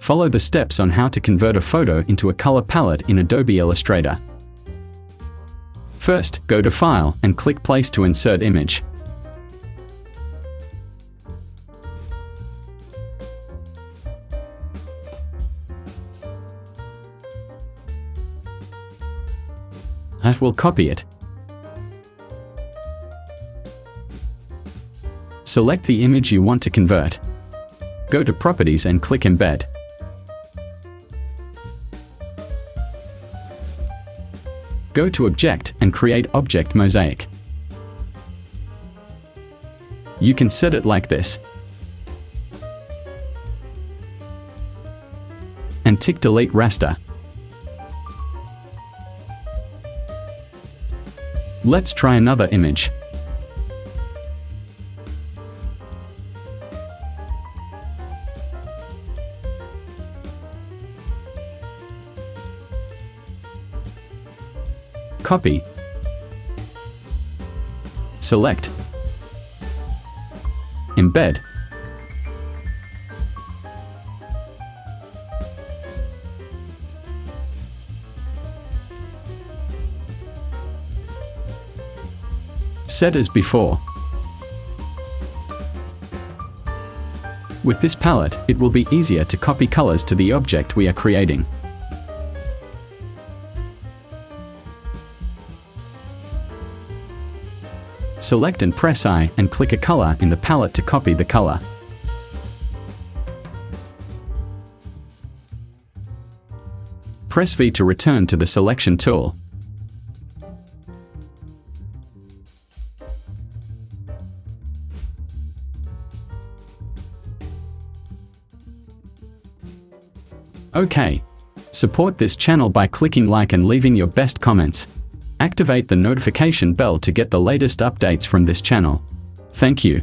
Follow the steps on how to convert a photo into a color palette in Adobe Illustrator. First, go to File and click Place to insert image. That will copy it. Select the image you want to convert. Go to Properties and click Embed. Go to Object and create Object Mosaic. You can set it like this. And tick Delete Raster. Let's try another image. Copy. Select. Embed. Set as before. With this palette, it will be easier to copy colors to the object we are creating. Select and press I and click a color in the palette to copy the color. Press V to return to the selection tool. OK. Support this channel by clicking like and leaving your best comments. Activate the notification bell to get the latest updates from this channel. Thank you.